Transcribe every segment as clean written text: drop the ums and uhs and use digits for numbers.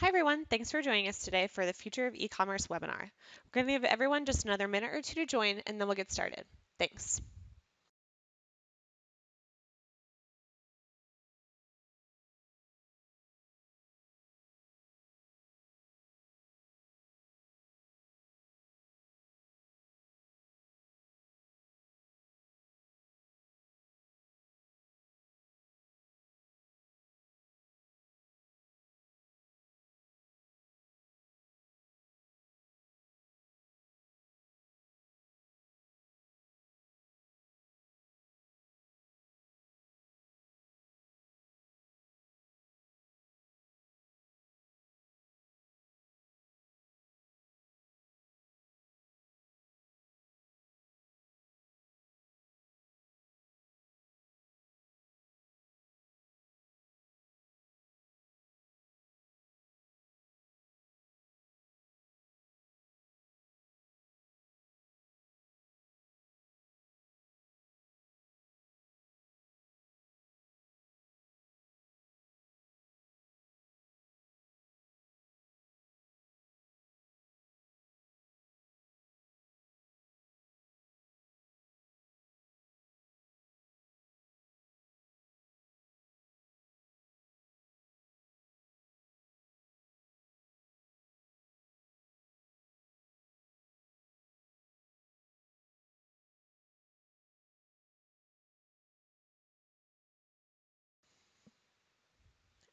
Hi everyone, thanks for joining us today for the Future of E-commerce webinar. We're going to give everyone just another minute or two to join and then we'll get started. Thanks.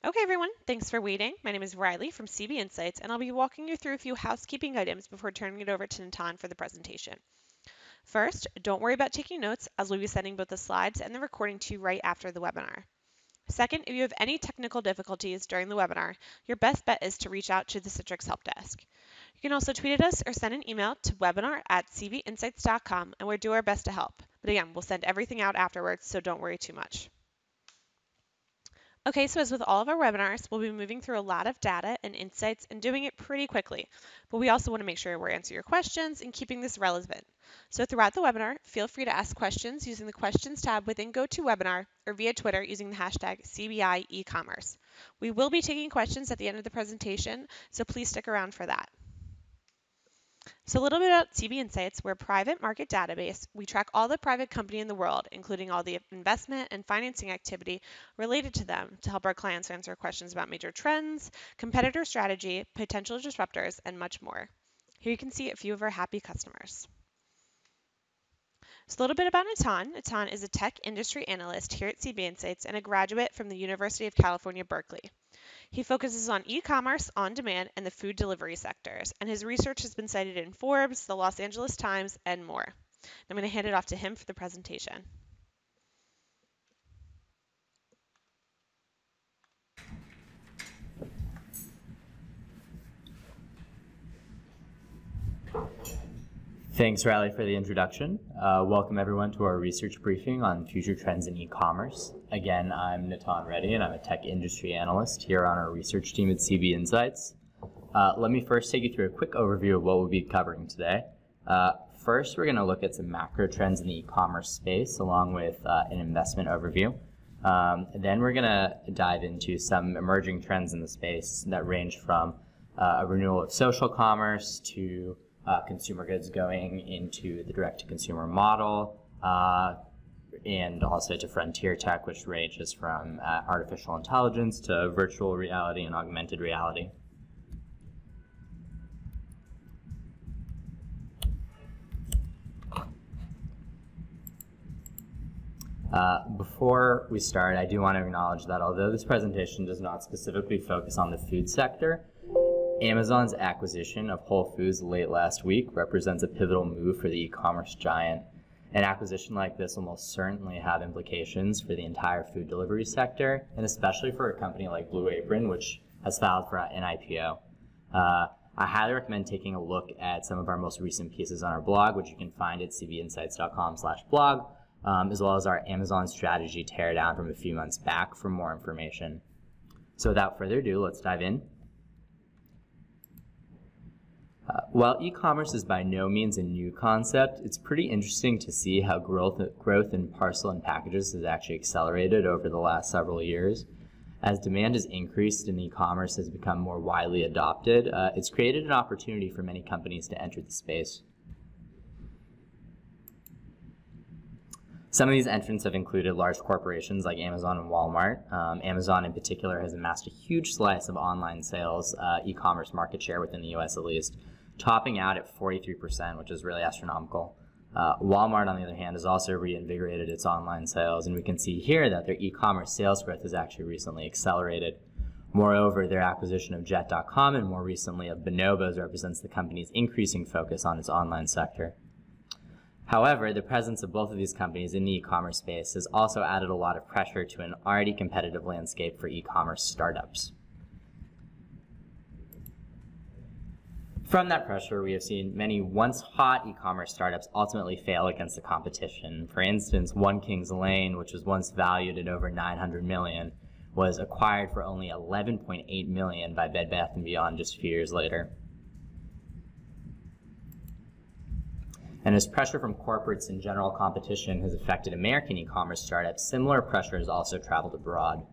Okay everyone, thanks for waiting. My name is Riley from CB Insights and I'll be walking you through a few housekeeping items before turning it over to Natan for the presentation. First, don't worry about taking notes as we'll be sending both the slides and the recording to you right after the webinar. Second, if you have any technical difficulties during the webinar, your best bet is to reach out to the Citrix Help Desk. You can also tweet at us or send an email to webinar@cbinsights.com and we'll do our best to help. But again, we'll send everything out afterwards, so don't worry too much. Okay, so as with all of our webinars, we'll be moving through a lot of data and insights and doing it pretty quickly. But we also want to make sure we're answering your questions and keeping this relevant. So throughout the webinar, feel free to ask questions using the Questions tab within GoToWebinar or via Twitter using the hashtag CBIEcommerce. We will be taking questions at the end of the presentation, so please stick around for that. So a little bit about CB Insights. We're a private market database. We track all the private company in the world, including all the investment and financing activity related to them to help our clients answer questions about major trends, competitor strategy, potential disruptors, and much more. Here you can see a few of our happy customers. So a little bit about Natan. Natan is a tech industry analyst here at CB Insights and a graduate from the University of California, Berkeley. He focuses on e-commerce, on-demand, and the food delivery sectors, and his research has been cited in Forbes, the Los Angeles Times, and more. I'm going to hand it off to him for the presentation. Thanks, Riley, for the introduction. Welcome, everyone, to our research briefing on future trends in e-commerce. Again, I'm Natan Reddy, and I'm a tech industry analyst here on our research team at CB Insights. Let me first take you through a quick overview of what we'll be covering today. First, we're going to look at some macro trends in the e-commerce space, along with an investment overview. Then we're going to dive into some emerging trends in the space that range from a renewal of social commerce to consumer goods going into the direct-to-consumer model, and also to frontier tech, which ranges from artificial intelligence to virtual reality and augmented reality. Before we start, I do want to acknowledge that although this presentation does not specifically focus on the food sector, Amazon's acquisition of Whole Foods late last week represents a pivotal move for the e-commerce giant. An acquisition like this will most certainly have implications for the entire food delivery sector, and especially for a company like Blue Apron, which has filed for an IPO. I highly recommend taking a look at some of our most recent pieces on our blog, which you can find at cbinsights.com/blog, as well as our Amazon strategy teardown from a few months back for more information. So without further ado, let's dive in. While e-commerce is by no means a new concept, it's pretty interesting to see how growth in parcel and packages has actually accelerated over the last several years. As demand has increased and e-commerce has become more widely adopted, it's created an opportunity for many companies to enter the space. Some of these entrants have included large corporations like Amazon and Walmart. Amazon in particular has amassed a huge slice of online sales, e-commerce market share within the US at least, topping out at 43%, which is really astronomical. Walmart, on the other hand, has also reinvigorated its online sales, and we can see here that their e-commerce sales growth has actually recently accelerated. Moreover, their acquisition of Jet.com and more recently of Bonobos represents the company's increasing focus on its online sector. However, the presence of both of these companies in the e-commerce space has also added a lot of pressure to an already competitive landscape for e-commerce startups. From that pressure, we have seen many once hot e-commerce startups ultimately fail against the competition. For instance, One Kings Lane, which was once valued at over $900 million, was acquired for only $11.8 million by Bed Bath & Beyond just a few years later. And as pressure from corporates and general competition has affected American e-commerce startups, similar pressure has also traveled abroad.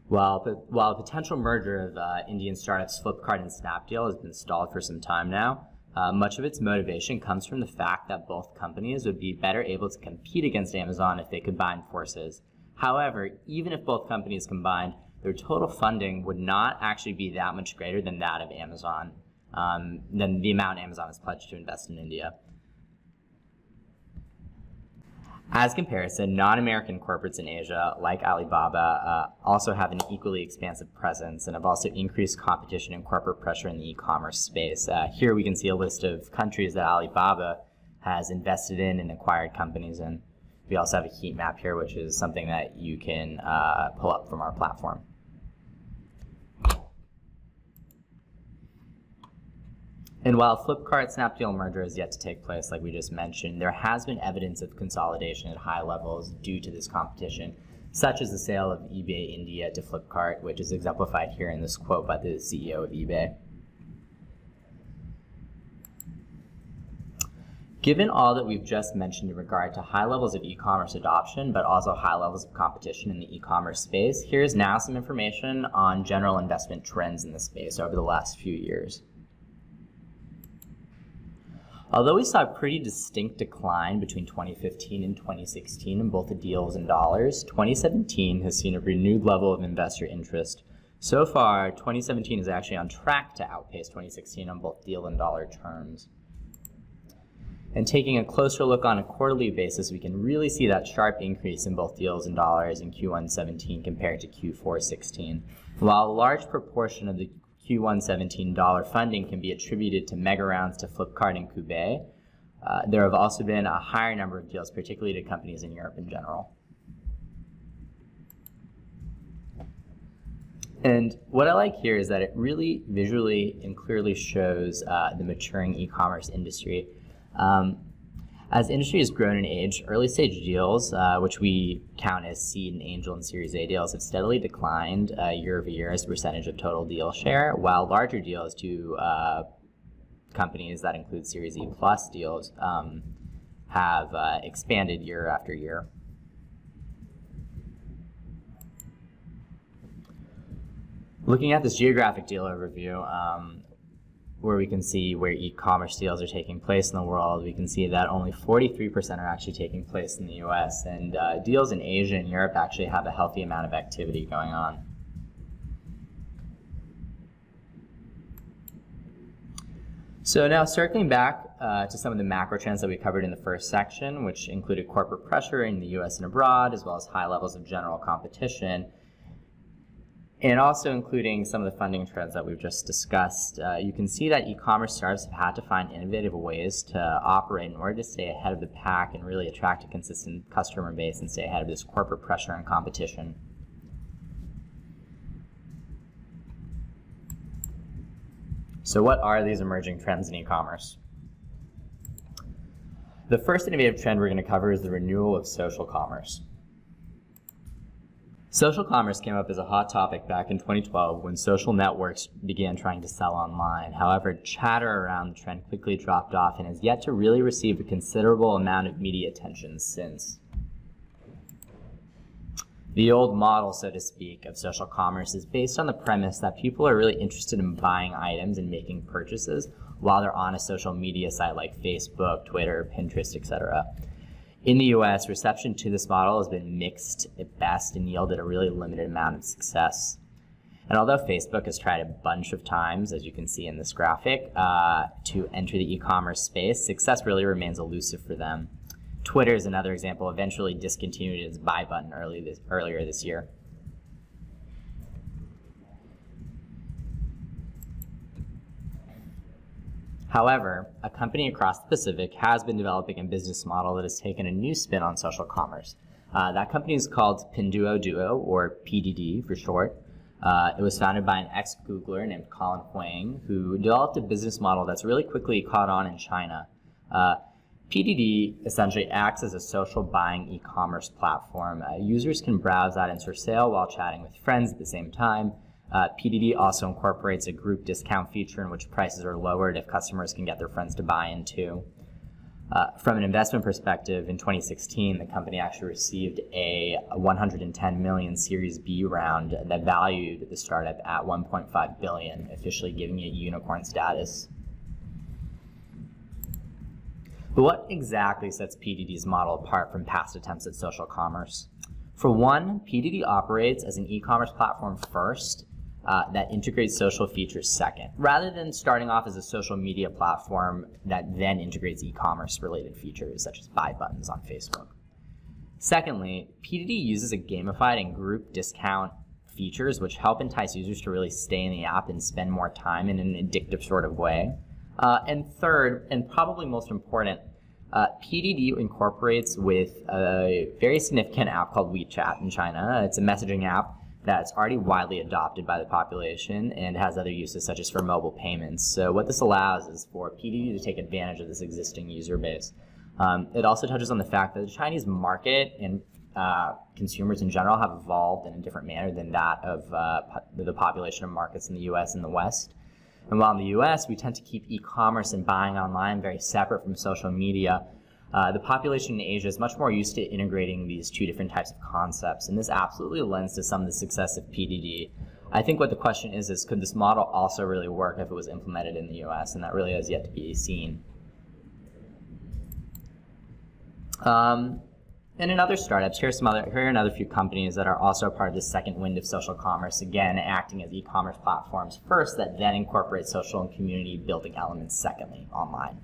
While a potential merger of Indian startups Flipkart and Snapdeal has been stalled for some time now, much of its motivation comes from the fact that both companies would be better able to compete against Amazon if they combined forces. However, even if both companies combined, their total funding would not actually be that much greater than that of Amazon, than the amount Amazon has pledged to invest in India. As comparison, non-American corporates in Asia, like Alibaba, also have an equally expansive presence and have also increased competition and corporate pressure in the e-commerce space. Here we can see a list of countries that Alibaba has invested in and acquired companies in. We also have a heat map here, which is something that you can pull up from our platform. And while Flipkart-Snapdeal merger is yet to take place, like we just mentioned, there has been evidence of consolidation at high levels due to this competition, such as the sale of eBay India to Flipkart, which is exemplified here in this quote by the CEO of eBay. Given all that we've just mentioned in regard to high levels of e-commerce adoption, but also high levels of competition in the e-commerce space, here's now some information on general investment trends in the space over the last few years. Although we saw a pretty distinct decline between 2015 and 2016 in both the deals and dollars, 2017 has seen a renewed level of investor interest. So far, 2017 is actually on track to outpace 2016 on both deal and dollar terms. And taking a closer look on a quarterly basis, we can really see that sharp increase in both deals and dollars in Q1 17 compared to Q4 16. While a large proportion of the Q1 17 dollar funding can be attributed to mega rounds to Flipkart and Kubey, there have also been a higher number of deals, particularly to companies in Europe in general. And what I like here is that it really visually and clearly shows the maturing e-commerce industry. As the industry has grown in age, early stage deals, which we count as seed and angel and Series A deals, have steadily declined year over year as a percentage of total deal share, while larger deals to companies that include Series E plus deals have expanded year after year. Looking at this geographic deal overview, where we can see where e-commerce deals are taking place in the world, we can see that only 43% are actually taking place in the US, and deals in Asia and Europe actually have a healthy amount of activity going on. So now circling back to some of the macro trends that we covered in the first section, which included corporate pressure in the US and abroad, as well as high levels of general competition, and also including some of the funding trends that we've just discussed, you can see that e-commerce startups have had to find innovative ways to operate in order to stay ahead of the pack and really attract a consistent customer base and stay ahead of this corporate pressure and competition. So what are these emerging trends in e-commerce? The first innovative trend we're going to cover is the renewal of social commerce. Social commerce came up as a hot topic back in 2012 when social networks began trying to sell online. However, chatter around the trend quickly dropped off and has yet to really receive a considerable amount of media attention since. The old model, so to speak, of social commerce is based on the premise that people are really interested in buying items and making purchases while they're on a social media site like Facebook, Twitter, Pinterest, etc. In the US, reception to this model has been mixed at best and yielded a really limited amount of success. And although Facebook has tried a bunch of times, as you can see in this graphic, to enter the e-commerce space, success really remains elusive for them. Twitter is another example, eventually discontinued its buy button earlier this year. However, a company across the Pacific has been developing a business model that has taken a new spin on social commerce. That company is called Pinduoduo, or PDD for short. It was founded by an ex-Googler named Colin Huang, who developed a business model that's really quickly caught on in China. PDD essentially acts as a social buying e-commerce platform. Users can browse items for sale while chatting with friends at the same time. PDD also incorporates a group discount feature in which prices are lowered if customers can get their friends to buy in too. From an investment perspective, in 2016, the company actually received a 110 million Series B round that valued the startup at 1.5 billion, officially giving it unicorn status. But what exactly sets PDD's model apart from past attempts at social commerce? For one, PDD operates as an e-commerce platform first that integrates social features second, rather than starting off as a social media platform that then integrates e-commerce related features such as buy buttons on Facebook. Secondly, PDD uses a gamified and group discount features which help entice users to really stay in the app and spend more time in an addictive sort of way. And third, and probably most important, PDD incorporates with a very significant app called WeChat in China. It's a messaging app that's already widely adopted by the population and has other uses such as for mobile payments. So what this allows is for PDD to take advantage of this existing user base. It also touches on the fact that the Chinese market and consumers in general have evolved in a different manner than that of the population of markets in the US and the West. And while in the US, we tend to keep e-commerce and buying online very separate from social media, the population in Asia is much more used to integrating these two different types of concepts, and this absolutely lends to some of the success of PDD. I think what the question is could this model also really work if it was implemented in the US, and that really has yet to be seen. And in other startups, here are another few companies that are also part of the second wind of social commerce, again, acting as e-commerce platforms first that then incorporate social and community building elements secondly, online.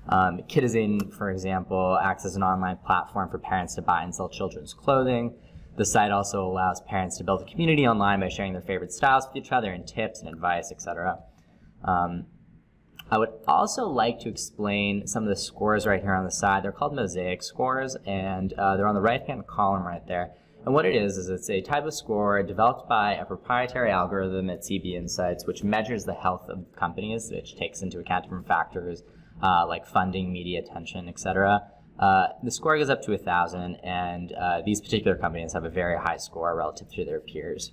Kidizen, for example, acts as an online platform for parents to buy and sell children's clothing. The site also allows parents to build a community online by sharing their favorite styles with each other and tips and advice, etc. I would also like to explain some of the scores right here on the side. They're called mosaic scores, and they're on the right-hand column right there. And what it is it's a type of score developed by a proprietary algorithm at CB Insights, which measures the health of companies, which takes into account different factors like funding, media attention, etc. The score goes up to 1,000, and these particular companies have a very high score relative to their peers.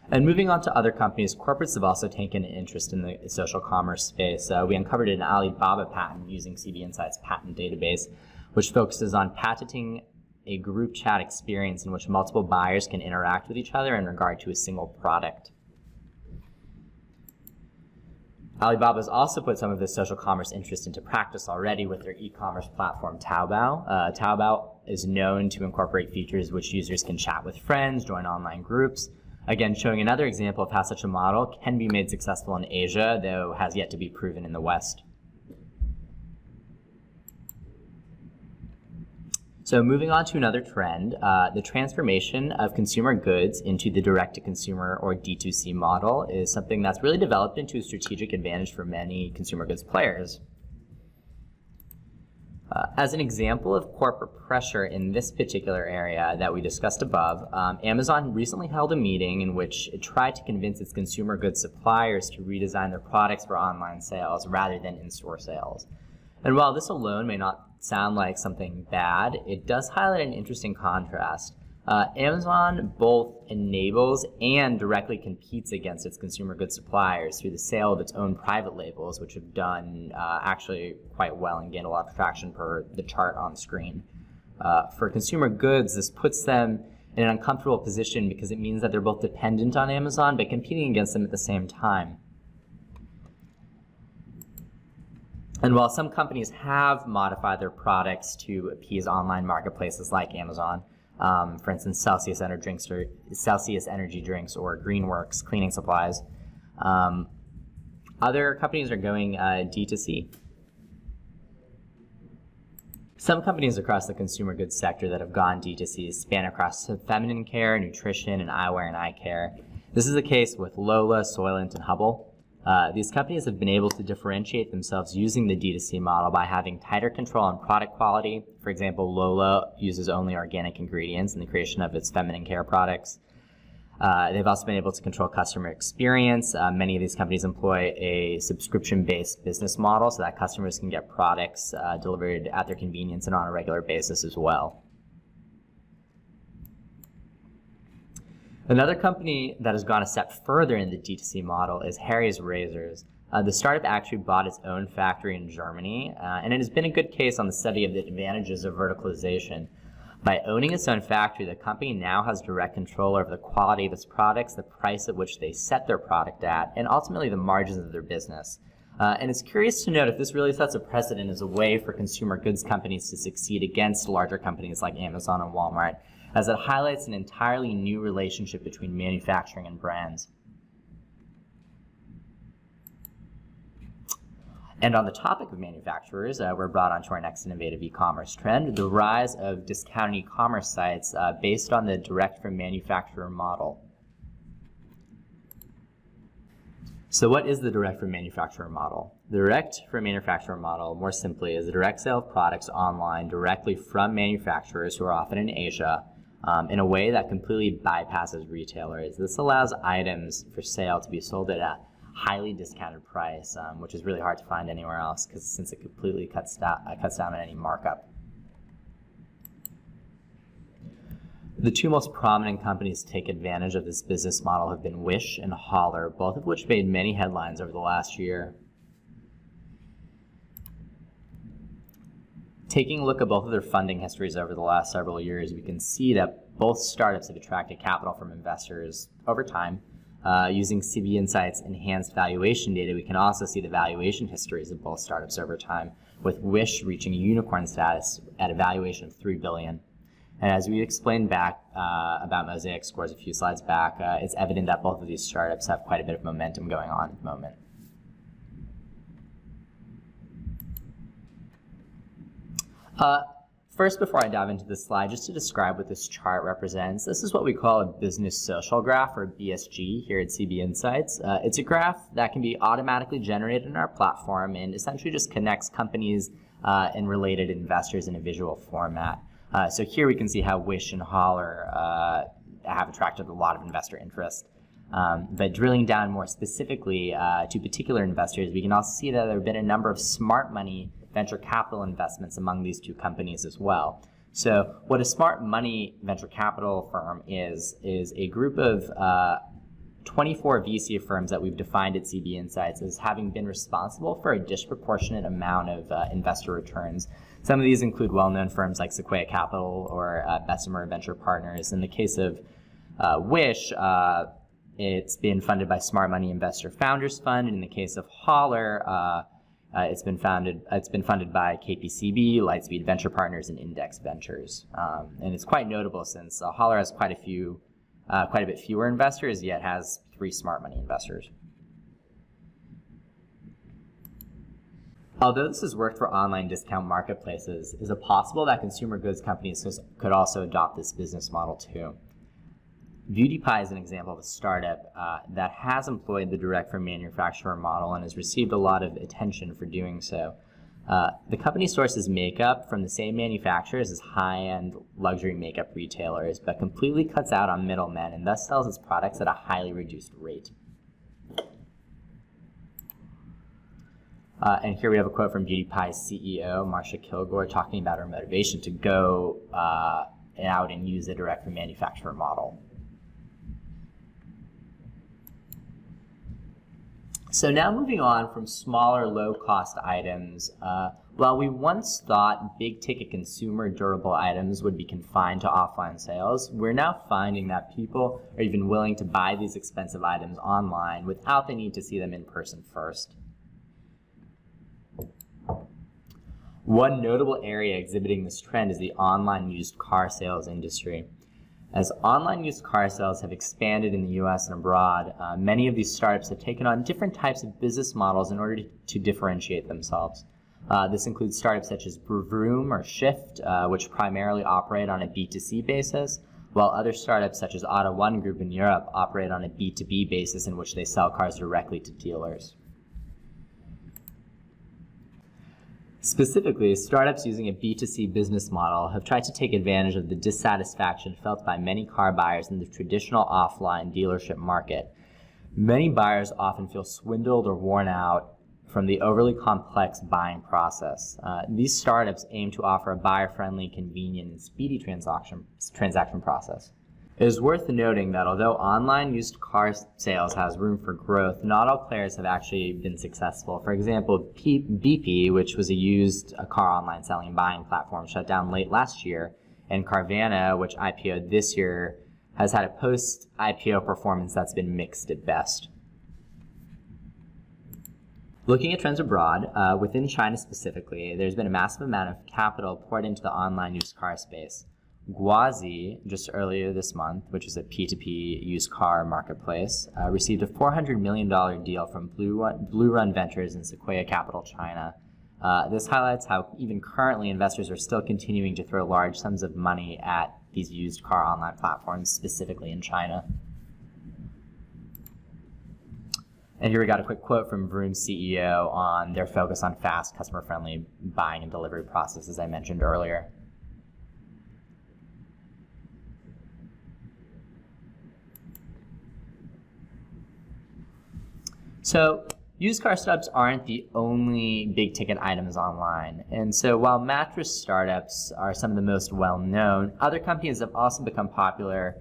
And moving on to other companies, corporates have also taken an interest in the social commerce space. We uncovered an Alibaba patent using CB Insights patent database, which focuses on patenting a group chat experience in which multiple buyers can interact with each other in regard to a single product. Alibaba has also put some of this social commerce interest into practice already with their e-commerce platform Taobao. Taobao is known to incorporate features which users can chat with friends, join online groups. Again, showing another example of how such a model can be made successful in Asia, though has yet to be proven in the West. So moving on to another trend, the transformation of consumer goods into the direct-to-consumer or D2C model is something that's really developed into a strategic advantage for many consumer goods players. As an example of corporate pressure in this particular area that we discussed above, Amazon recently held a meeting in which it tried to convince its consumer goods suppliers to redesign their products for online sales rather than in-store sales. And while this alone may not sound like something bad, it does highlight an interesting contrast. Amazon both enables and directly competes against its consumer goods suppliers through the sale of its own private labels, which have done actually quite well and gained a lot of traction per the chart on screen. For consumer goods, this puts them in an uncomfortable position because it means that they're both dependent on Amazon but competing against them at the same time. And while some companies have modified their products to appease online marketplaces like Amazon, for instance, Celsius Energy Drinks or Greenworks cleaning supplies, other companies are going D2C. Some companies across the consumer goods sector that have gone D2C span across feminine care, nutrition, and eyewear and eye care. This is the case with Lola, Soylent, and Hubble. These companies have been able to differentiate themselves using the D2C model by having tighter control on product quality. For example, Lola uses only organic ingredients in the creation of its feminine care products. They've also been able to control customer experience. Many of these companies employ a subscription-based business model so that customers can get products delivered at their convenience and on a regular basis as well. Another company that has gone a step further in the D2C model is Harry's Razors. The startup actually bought its own factory in Germany, and it has been a good case on the study of the advantages of verticalization. By owning its own factory, the company now has direct control over the quality of its products, the price at which they set their product at, and ultimately the margins of their business. And it's curious to note if this really sets a precedent as a way for consumer goods companies to succeed against larger companies like Amazon and Walmart, as it highlights an entirely new relationship between manufacturing and brands. And on the topic of manufacturers, we're brought onto our next innovative e-commerce trend, the rise of discounted e-commerce sites based on the direct-from-manufacturer model. So what is the direct-from-manufacturer model? The direct-from-manufacturer model, more simply, is a direct sale of products online directly from manufacturers who are often in Asia in a way that completely bypasses retailers. This allows items for sale to be sold at a highly discounted price, which is really hard to find anywhere else since it completely cuts down on any markup. The two most prominent companies to take advantage of this business model have been Wish and Holler, both of which made many headlines over the last year. Taking a look at both of their funding histories over the last several years, we can see that both startups have attracted capital from investors over time. Using CB Insights enhanced valuation data, we can also see the valuation histories of both startups over time, with Wish reaching unicorn status at a valuation of $3 billion. And as we explained back about Mosaic scores a few slides back, it's evident that both of these startups have quite a bit of momentum going on at the moment. First, before I dive into this slide, just to describe what this chart represents, this is what we call a business social graph, or BSG, here at CB Insights. It's a graph that can be automatically generated in our platform and essentially just connects companies and related investors in a visual format. So here we can see how Wish and Holler have attracted a lot of investor interest. But drilling down more specifically to particular investors, we can also see that there have been a number of smart money venture capital investments among these two companies as well. So what a smart money venture capital firm is a group of 24 VC firms that we've defined at CB Insights as having been responsible for a disproportionate amount of investor returns. Some of these include well-known firms like Sequoia Capital or Bessemer Venture Partners. In the case of Wish, it's been funded by Smart Money Investor Founders Fund. In the case of Holler, it's been funded by KPCB, Lightspeed Venture Partners, and Index Ventures. And it's quite notable since Holler has quite a bit fewer investors, yet has 3 smart money investors. Although this has worked for online discount marketplaces, is it possible that consumer goods companies could also adopt this business model too? BeautyPie is an example of a startup that has employed the direct-from-manufacturer model and has received a lot of attention for doing so. The company sources makeup from the same manufacturers as high-end luxury makeup retailers, but completely cuts out on middlemen and thus sells its products at a highly reduced rate. And here we have a quote from BeautyPie's CEO, Marcia Kilgore, talking about her motivation to go out and use the direct-from-manufacturer model. So now moving on from smaller, low-cost items, while we once thought big-ticket consumer durable items would be confined to offline sales, we're now finding that people are even willing to buy these expensive items online without the need to see them in person first. One notable area exhibiting this trend is the online used car sales industry. As online used car sales have expanded in the US and abroad, many of these startups have taken on different types of business models in order to differentiate themselves. This includes startups such as Vroom or Shift, which primarily operate on a B2C basis, while other startups such as Auto1 Group in Europe operate on a B2B basis in which they sell cars directly to dealers. Specifically, startups using a B2C business model have tried to take advantage of the dissatisfaction felt by many car buyers in the traditional offline dealership market. Many buyers often feel swindled or worn out from the overly complex buying process. These startups aim to offer a buyer-friendly, convenient, and speedy transaction process. It is worth noting that although online used car sales has room for growth, not all players have actually been successful. For example, BP, which was a car online selling and buying platform, shut down late last year, and Carvana, which IPO'd this year, has had a post-IPO performance that's been mixed at best. Looking at trends abroad, within China specifically, there's been a massive amount of capital poured into the online used car space. Guazi, just earlier this month, which is a P2P used car marketplace, received a $400 million deal from Blue Run Ventures and Sequoia Capital China. This highlights how even currently investors are still continuing to throw large sums of money at these used car online platforms, specifically in China. And here we got a quick quote from Vroom's CEO on their focus on fast, customer-friendly buying and delivery process, as I mentioned earlier. So used car startups aren't the only big ticket items online. And so while mattress startups are some of the most well-known, other companies have also become popular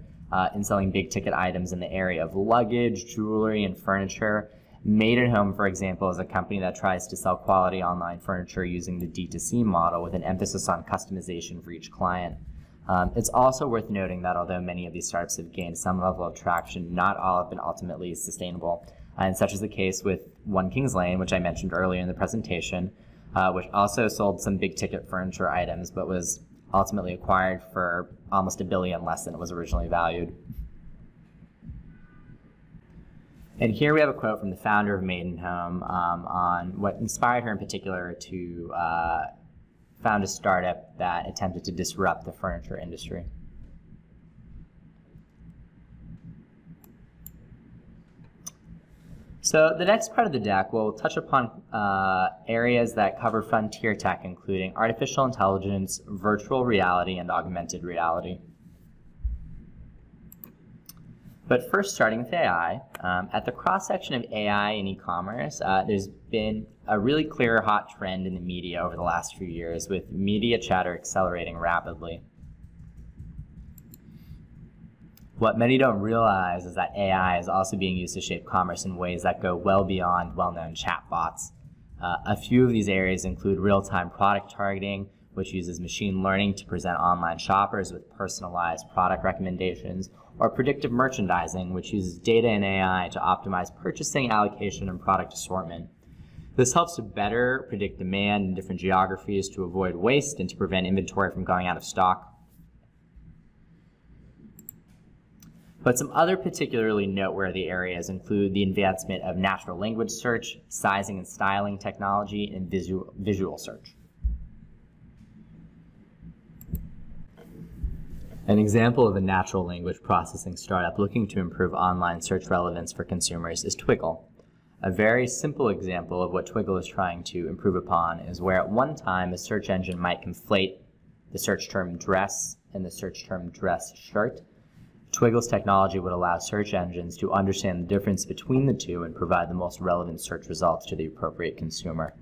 in selling big ticket items in the area of luggage, jewelry, and furniture. Made at Home, for example, is a company that tries to sell quality online furniture using the D2C model with an emphasis on customization for each client. It's also worth noting that although many of these startups have gained some level of traction, not all have been ultimately sustainable. And such is the case with One Kings Lane, which I mentioned earlier in the presentation, which also sold some big ticket furniture items, but was ultimately acquired for almost $1 billion less than it was originally valued. And here we have a quote from the founder of Made at Home on what inspired her in particular to found a startup that attempted to disrupt the furniture industry. So the next part of the deck will touch upon areas that cover frontier tech, including artificial intelligence, virtual reality, and augmented reality. But first, starting with AI, at the cross-section of AI and e-commerce, there's been a really clear hot trend in the media over the last few years, with media chatter accelerating rapidly. What many don't realize is that AI is also being used to shape commerce in ways that go well beyond well-known chatbots. A few of these areas include real-time product targeting, which uses machine learning to present online shoppers with personalized product recommendations, or predictive merchandising, which uses data and AI to optimize purchasing, allocation, and product assortment. This helps to better predict demand in different geographies to avoid waste and to prevent inventory from going out of stock. But some other particularly noteworthy areas include the advancement of natural language search, sizing and styling technology, and visual search. An example of a natural language processing startup looking to improve online search relevance for consumers is Twiggle. A very simple example of what Twiggle is trying to improve upon is where at one time a search engine might conflate the search term dress and the search term dress shirt. Twiggle's technology would allow search engines to understand the difference between the two and provide the most relevant search results to the appropriate consumer.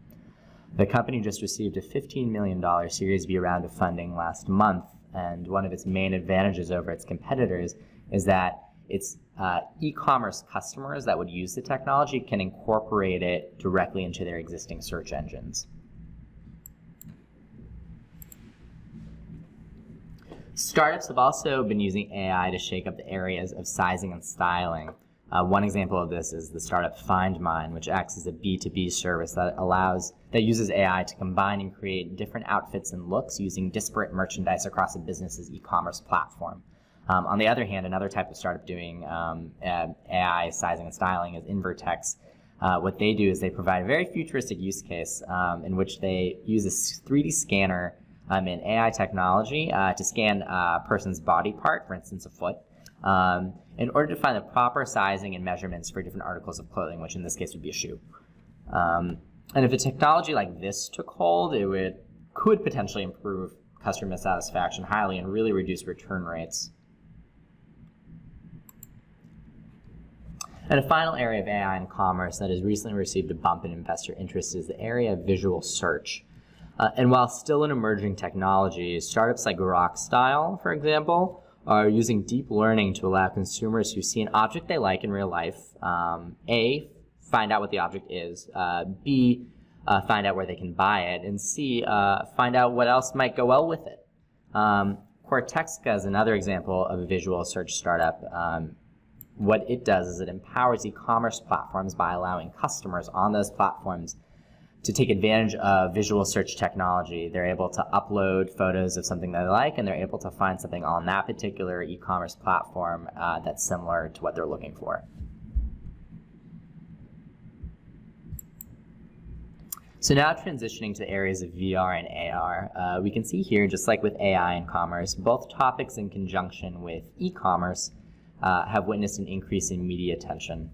The company just received a $15 million Series B round of funding last month, and one of its main advantages over its competitors is that it's e-commerce customers that would use the technology can incorporate it directly into their existing search engines. Startups have also been using AI to shake up the areas of sizing and styling. One example of this is the startup FindMine, which acts as a B2B service that uses AI to combine and create different outfits and looks using disparate merchandise across a business's e-commerce platform. On the other hand, another type of startup doing AI sizing and styling is Invertex. What they do is they provide a very futuristic use case in which they use a 3D scanner and AI technology to scan a person's body part, for instance, a foot, in order to find the proper sizing and measurements for different articles of clothing, which in this case would be a shoe. And if a technology like this took hold, it could potentially improve customer satisfaction highly and really reduce return rates. And a final area of AI in commerce that has recently received a bump in investor interest is the area of visual search. And while still an emerging technology, startups like Rockstyle, for example, are using deep learning to allow consumers who see an object they like in real life, A, find out what the object is, B, find out where they can buy it, and C, find out what else might go well with it. Cortexica is another example of a visual search startup. What it does is it empowers e-commerce platforms by allowing customers on those platforms to take advantage of visual search technology. They're able to upload photos of something they like, and they're able to find something on that particular e-commerce platform that's similar to what they're looking for. So now transitioning to the areas of VR and AR, we can see here, just like with AI and commerce, both topics in conjunction with e-commerce have witnessed an increase in media attention,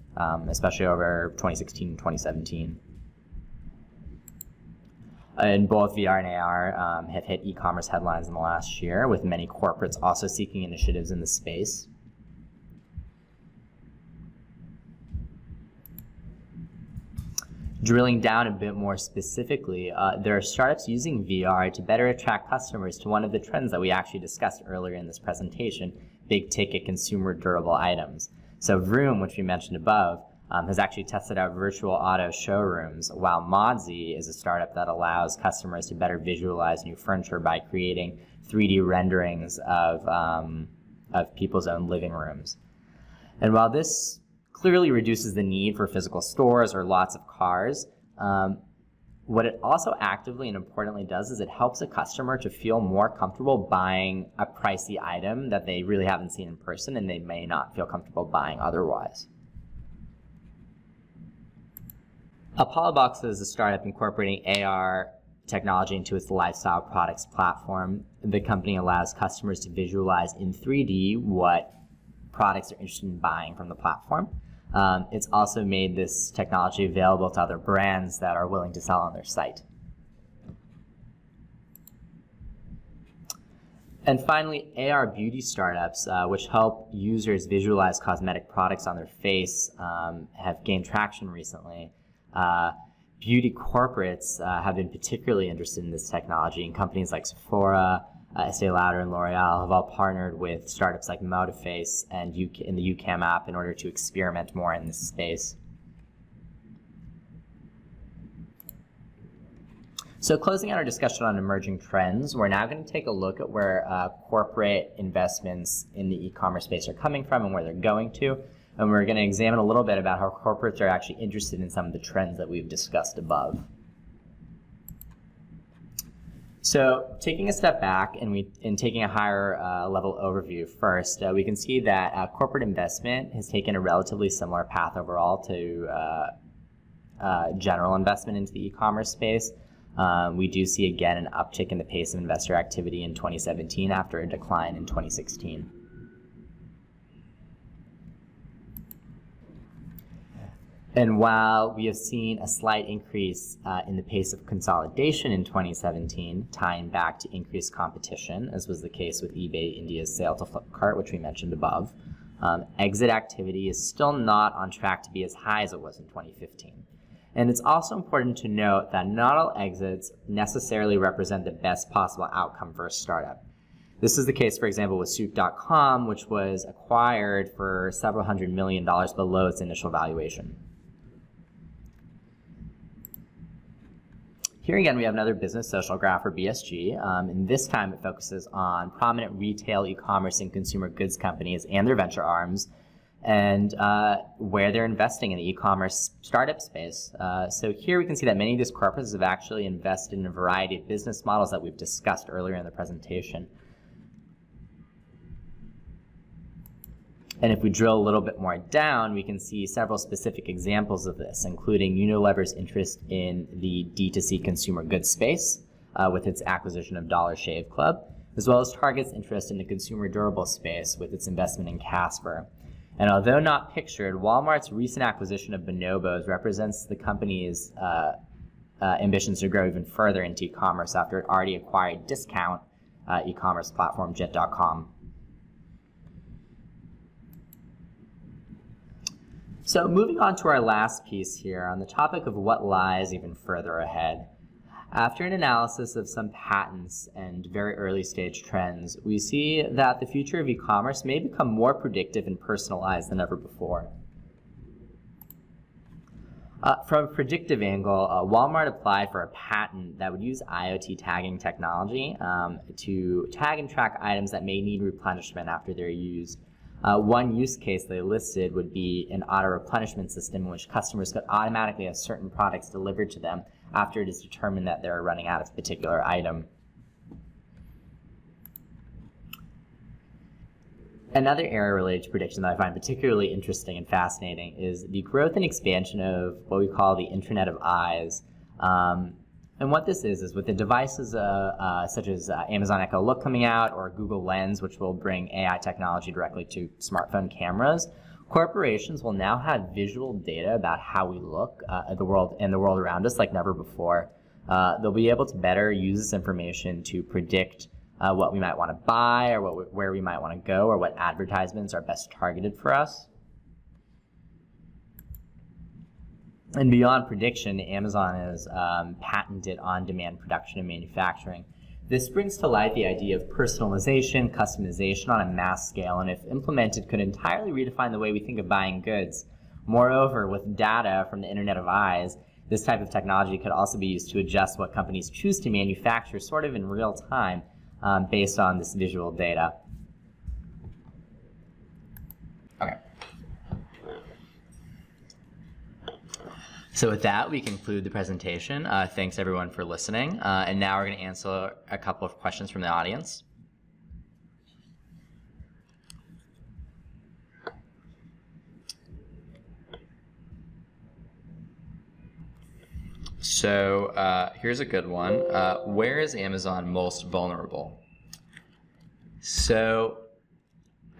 especially over 2016 and 2017. And both VR and AR have hit e-commerce headlines in the last year, with many corporates also seeking initiatives in the space. Drilling down a bit more specifically, there are startups using VR to better attract customers to one of the trends that we actually discussed earlier in this presentation, big ticket consumer durable items. So Vroom, which we mentioned above, has actually tested out virtual auto showrooms, while Modsy is a startup that allows customers to better visualize new furniture by creating 3D renderings of people's own living rooms. And while this clearly reduces the need for physical stores or lots of cars, what it also actively and importantly does is it helps a customer to feel more comfortable buying a pricey item that they really haven't seen in person and they may not feel comfortable buying otherwise. Apollobox is a startup incorporating AR technology into its lifestyle products platform. The company allows customers to visualize in 3D what products they're interested in buying from the platform. It's also made this technology available to other brands that are willing to sell on their site. And finally, AR beauty startups, which help users visualize cosmetic products on their face, have gained traction recently. Beauty corporates have been particularly interested in this technology, and companies like Sephora, Estee Lauder, and L'Oreal have all partnered with startups like Modaface and in the YouCam app in order to experiment more in this space. So closing out our discussion on emerging trends, we're now going to take a look at where corporate investments in the e-commerce space are coming from and where they're going to. And we're going to examine a little bit about how corporates are actually interested in some of the trends that we've discussed above. So taking a step back and taking a higher level overview first, we can see that corporate investment has taken a relatively similar path overall to general investment into the e-commerce space. We do see again an uptick in the pace of investor activity in 2017 after a decline in 2016. And while we have seen a slight increase in the pace of consolidation in 2017, tying back to increased competition, as was the case with eBay India's sale to Flipkart, which we mentioned above, exit activity is still not on track to be as high as it was in 2015. And it's also important to note that not all exits necessarily represent the best possible outcome for a startup. This is the case, for example, with Souq.com, which was acquired for several $100 million below its initial valuation. Here again, we have another business social graph, or BSG, and this time it focuses on prominent retail, e-commerce, and consumer goods companies and their venture arms, and where they're investing in the e-commerce startup space. So here we can see that many of these corporates have actually invested in a variety of business models that we've discussed earlier in the presentation. And if we drill a little bit more down, we can see several specific examples of this, including Unilever's interest in the D2C consumer goods space with its acquisition of Dollar Shave Club, as well as Target's interest in the consumer durable space with its investment in Casper. And although not pictured, Walmart's recent acquisition of Bonobos represents the company's ambitions to grow even further into e-commerce after it already acquired discount e-commerce platform Jet.com. So moving on to our last piece here on the topic of what lies even further ahead. After an analysis of some patents and very early stage trends, we see that the future of e-commerce may become more predictive and personalized than ever before. From a predictive angle, Walmart applied for a patent that would use IoT tagging technology to tag and track items that may need replenishment after they're used. One use case they listed would be an auto-replenishment system in which customers could automatically have certain products delivered to them after it is determined that they're running out of a particular item. Another area related to prediction that I find particularly interesting and fascinating is the growth and expansion of what we call the Internet of Eyes. And what this is with the devices such as Amazon Echo Look coming out, or Google Lens, which will bring AI technology directly to smartphone cameras, corporations will now have visual data about how we look at the world and the world around us like never before. They'll be able to better use this information to predict what we might want to buy, or where we might want to go, or what advertisements are best targeted for us. And beyond prediction, Amazon has patented on-demand production and manufacturing. This brings to light the idea of personalization, customization on a mass scale, and if implemented, could entirely redefine the way we think of buying goods. Moreover, with data from the Internet of Eyes, this type of technology could also be used to adjust what companies choose to manufacture sort of in real time based on this visual data. Okay. So with that, we conclude the presentation. Thanks everyone for listening. And now we're going to answer a couple of questions from the audience. So here's a good one. Where is Amazon most vulnerable? So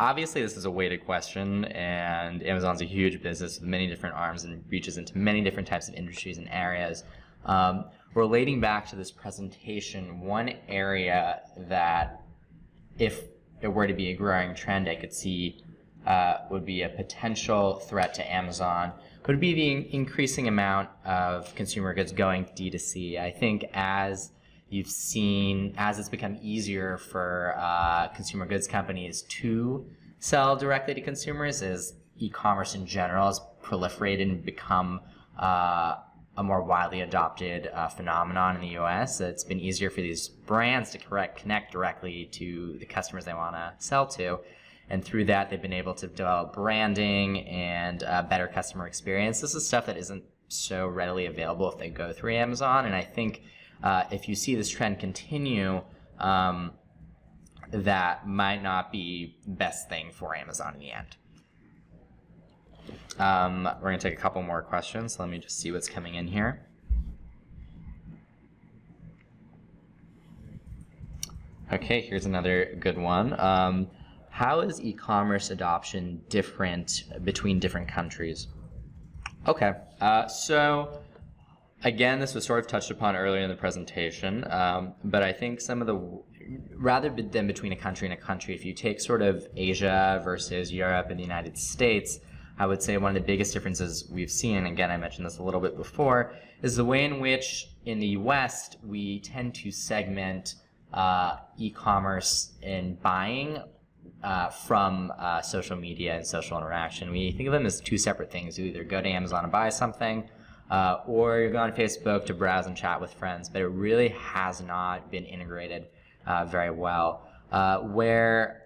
obviously, this is a weighted question, and Amazon's a huge business with many different arms and reaches into many different types of industries and areas. Relating back to this presentation, one area that, if it were to be a growing trend, I could see would be a potential threat to Amazon would be the increasing amount of consumer goods going D2C. I think as you've seen, as it's become easier for consumer goods companies to sell directly to consumers, as e-commerce in general has proliferated and become a more widely adopted phenomenon in the US, it's been easier for these brands to connect directly to the customers they want to sell to. And through that, they've been able to develop branding and better customer experience. This is stuff that isn't so readily available if they go through Amazon. And I think if you see this trend continue, that might not be the best thing for Amazon in the end. We're going to take a couple more questions. Let me just see what's coming in here. Okay, here's another good one. How is e-commerce adoption different between different countries? Okay, so again, this was sort of touched upon earlier in the presentation, but I think some of the, rather than between a country and a country, if you take sort of Asia versus Europe and the United States, I would say one of the biggest differences we've seen, and again, I mentioned this a little bit before, is the way in which in the West we tend to segment e-commerce and buying from social media and social interaction. We think of them as two separate things. You either go to Amazon and buy something, or you go on Facebook to browse and chat with friends, but it really has not been integrated very well. Where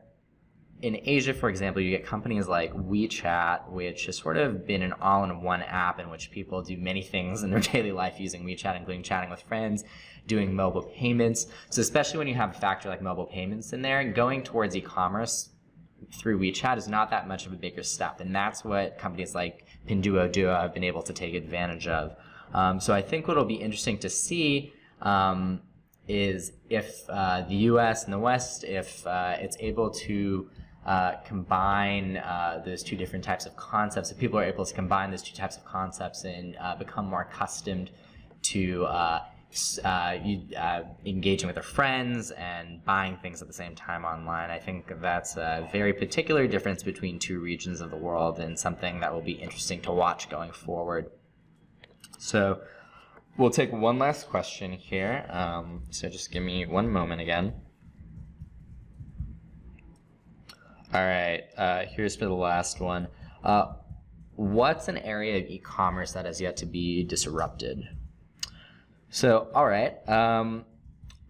in Asia, for example, you get companies like WeChat, which has sort of been an all-in-one app in which people do many things in their daily life using WeChat, including chatting with friends, doing mobile payments. So especially when you have a factor like mobile payments in there, going towards e-commerce through WeChat is not that much of a bigger step. And that's what companies like Pinduoduo have been able to take advantage of. So I think what will be interesting to see is if the US and the West, if it's able to combine those two different types of concepts, if people are able to combine those two types of concepts and become more accustomed to engaging with their friends and buying things at the same time online. I think that's a very particular difference between two regions of the world and something that will be interesting to watch going forward. So we'll take one last question here. So just give me one moment again. All right, here's for the last one. What's an area of e-commerce that has yet to be disrupted? So, all right,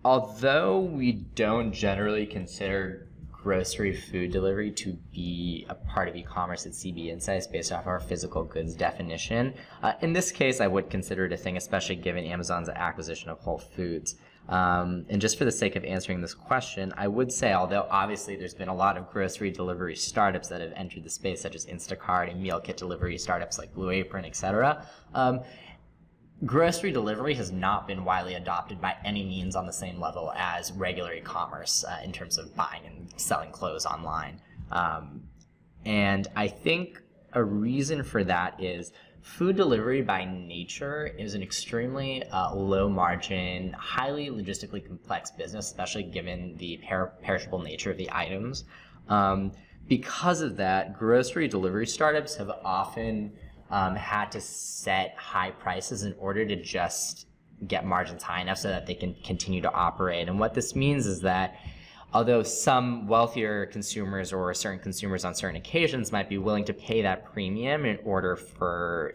although we don't generally consider grocery food delivery to be a part of e-commerce at CB Insights based off our physical goods definition, in this case, I would consider it a thing, especially given Amazon's acquisition of Whole Foods. And just for the sake of answering this question, I would say, although obviously there's been a lot of grocery delivery startups that have entered the space, such as Instacart and meal kit delivery startups like Blue Apron, etc., grocery delivery has not been widely adopted by any means on the same level as regular e-commerce in terms of buying and selling clothes online. And I think a reason for that is food delivery by nature is an extremely low margin, highly logistically complex business, especially given the perishable nature of the items. Because of that, grocery delivery startups have often had to set high prices in order to just get margins high enough so that they can continue to operate. And what this means is that although some wealthier consumers or certain consumers on certain occasions might be willing to pay that premium in order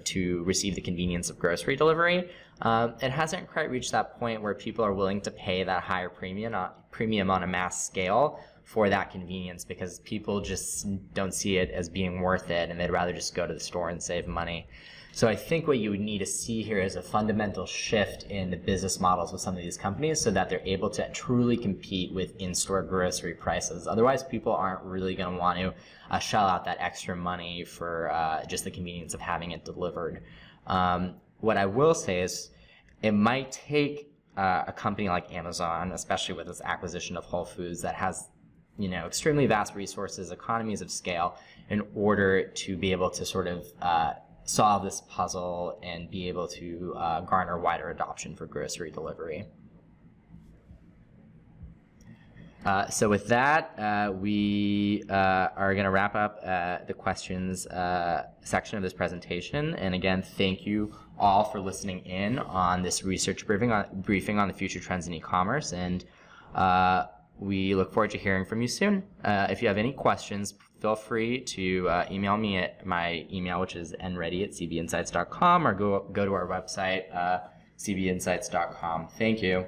to receive the convenience of grocery delivery, it hasn't quite reached that point where people are willing to pay that higher premium on a mass scale for that convenience, because people just don't see it as being worth it and they'd rather just go to the store and save money. So I think what you would need to see here is a fundamental shift in the business models of some of these companies so that they're able to truly compete with in-store grocery prices. Otherwise, people aren't really going to want to shell out that extra money for just the convenience of having it delivered. What I will say is it might take a company like Amazon, especially with its acquisition of Whole Foods that has extremely vast resources, economies of scale, in order to be able to sort of solve this puzzle and be able to garner wider adoption for grocery delivery. So with that, we are going to wrap up the questions section of this presentation. And again, thank you all for listening in on this research briefing on the future trends in e-commerce. And we look forward to hearing from you soon. If you have any questions, feel free to email me at my email, which is nready@cbinsights.com, or go to our website, cbinsights.com. Thank you.